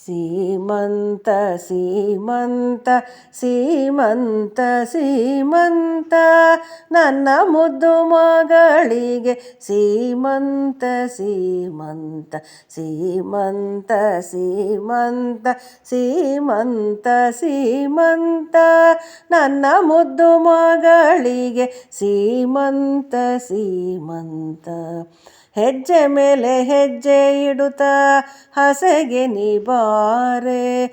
ಸೀಮಂತ ಸೀಮಂತ ಸೀಮಂತ ಸೀಮಂತ ನನ್ನ ಮುದ್ದು ಮಗಳಿಗೆ ಸೀಮಂತ ಸೀಮಂತ ಸೀಮಂತ ಸೀಮಂತ ಸೀಮಂತ ಸೀಮಂತ ನನ್ನ ಮುದ್ದು ಮಗಳಿಗೆ ಸೀಮಂತ ಸೀಮಂತ ಹೆಜ್ಜೆ ಮೇಲೆ ಹೆಜ್ಜೆ ಇಡುತ್ತಾ ಹಸೆಗೆ ನೀ ಬಾರೆ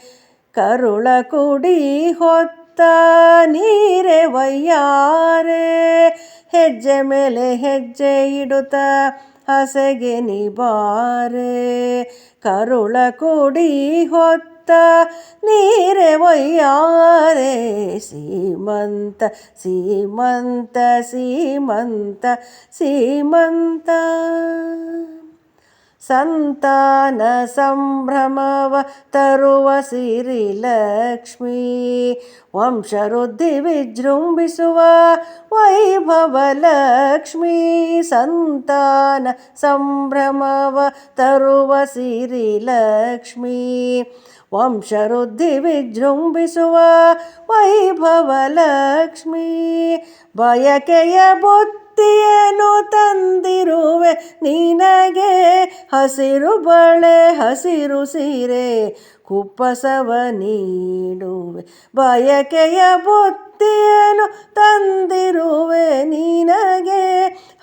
ಕರುಳ ಕುಡಿ ಹೊತ್ತ ನೀರೆ ವಯ್ಯಾರೆ ಹೆಜ್ಜೆ ಮೇಲೆ ಹೆಜ್ಜೆ ಇಡುತ್ತಾ ಹಸೆಗೆ ನೀ ಬಾರೆ ಕರುಳ ಕುಡಿ ಹೊತ್ತ ನೀರೆ ವಯ್ಯಾರೆ ಸೀಮಂತ ಸೀಮಂತ ಸೀಮಂತ ಸೀಮಂತ ಸಂತಾನ ಸಂಭ್ರಮವ ತರುವ ಸಿರಿಲಕ್ಷ್ಮೀ ವಂಶವೃದ್ಧಿ ವಿಜೃಂಭಿಸುವ ವೈಭವ ಲಕ್ಷ್ಮೀ ಸಂತಾನ ಸಂಭ್ರಮವ ತರುವ ಸಿರಿಲಕ್ಷ್ಮೀ ವಂಶವೃದ್ಧಿ ವಿಜೃಂಭಿಸುವ ವೈಭವ ಲಕ್ಷ್ಮೀ ಬಯಕೆಯ ಬೊತ್ತಿಯನ್ನು ತಂದಿರುವೆ ನಿನಗೆ ಹಸಿರು ಬಳೆ ಹಸಿರು ಸೀರೆ ಕುಪ್ಪಸವ ನೀಡುವೆ ಬಯಕೆಯ ಬೊತ್ತಿಯನ್ನು ತಂದಿರುವೆ ನಿನಗೆ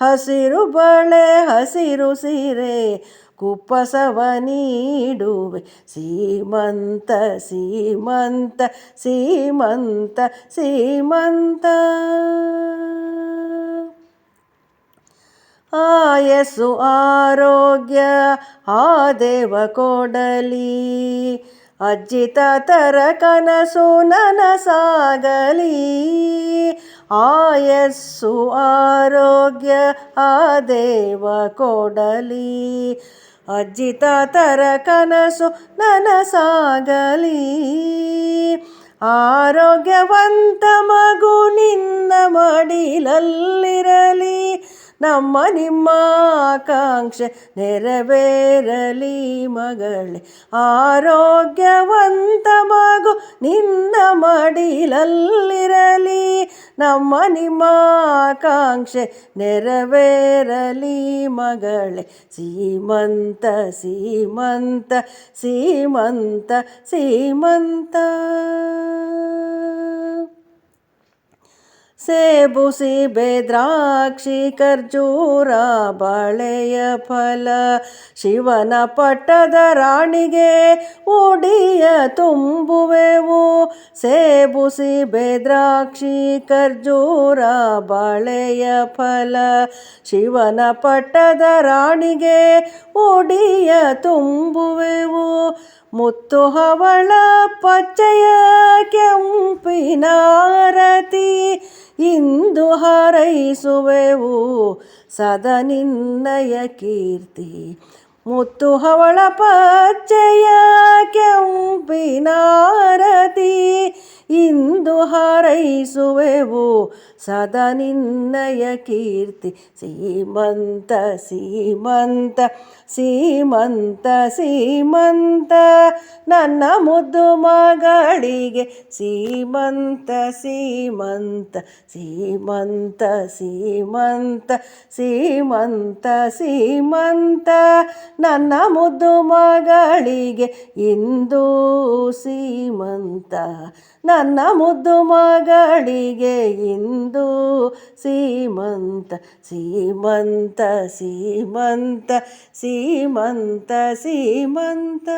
ಹಸಿರು ಬಳೆ ಹಸಿರು ಸೀರೆ ಕುಪ್ಪಸವ ನೀಡುವೆ ಸೀಮಂತ ಸೀಮಂತ ಸೀಮಂತ ಸೀಮಂತ ಆಯಸ್ಸು ಆರೋಗ್ಯ ಆ ದೇವ ಕೊಡಲಿ ಅಜ್ಜಿ ತಾತರ ಕನಸು ನನಸಾಗಲಿ ಆಯಸ್ಸು ಆರೋಗ್ಯ ಆ ದೇವ ಕೊಡಲಿ ಅಜ್ಜಿ ತಾತರ ಕನಸು ನನಸಾಗಲಿ ಆರೋಗ್ಯವಂತ ಮಗು ನಿನ್ನ ಮಡಿಲಲ್ಲಿರಲಿ ನಮ್ಮ ನಿಮ್ಮ ಆಕಾಂಕ್ಷೆ ನೆರವೇರಲಿ ಮಗಳೇ ಆರೋಗ್ಯವಂತ ಮಗು ನಿನ್ನ ಮಡಿಲಲ್ಲಿರಲಿ ನಮ್ಮ ನಿಮ್ಮ ಆಕಾಂಕ್ಷೆ ನೆರವೇರಲಿ ಮಗಳೇ ಸೀಮಂತ ಸೀಮಂತ ಸೀಮಂತ ಸೀಮಂತ ಸೇಬು ಸೀಬೆ ದ್ರಾಕ್ಷಿ ಖರ್ಜೂರ ಬಾಳೆಯ ಫಲ ಶಿವನ ಪಟ್ಟದ ರಾಣಿಗೆ ಉಡಿಯ ತುಂಬುವೆವು ಸೇಬು ಸೀಬೆ ದ್ರಾಕ್ಷಿ ಖರ್ಜೂರ ಬಾಳೆಯ ಫಲ ಶಿವನ ಪಟ್ಟದ ರಾಣಿಗೆ ಉಡಿಯ ತುಂಬುವೆವು ಮುತ್ತು ಹವಳ ಪಚ್ಚೆಯ ಕೆಂಪಿನಾರತಿ ಇಂದು ಹಾರೈಸುವೆವು ಸದಾ ನಿನ್ನಯ ಕೀರ್ತಿ ಮುತ್ತು ಹವಳ ಪಚ್ಚೆಯ ಕೆಂಪಿನಾರತಿ ಇಂದು ಹಾರೈಸುವೆವು ಸದಾ ನಿನ್ನಯ ಕೀರ್ತಿ ಸೀಮಂತ ಸೀಮಂತ ಸೀಮಂತ ಸೀಮಂತ ನನ್ನ ಮುದ್ದು ಮಗಳಿಗೆ ಸೀಮಂತ ಸೀಮಂತ ಸೀಮಂತ ಸೀಮಂತ ಸೀಮಂತ ಸೀಮಂತ ನನ್ನ ಮುದ್ದು ಮಗಳಿಗೆ ಇಂದು ಸೀಮಂತ ನನ್ನ ಮುದ್ದು ಮಗಳಿಗೆ ಇಂದು ಸೀಮಂತ ಸೀಮಂತ ಸೀಮಂತ ಸೀಮಂತ ಸೀಮಂತ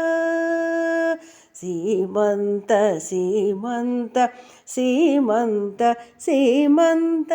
ಸೀಮಂತ ಸೀಮಂತ ಸೀಮಂತ ಸೀಮಂತ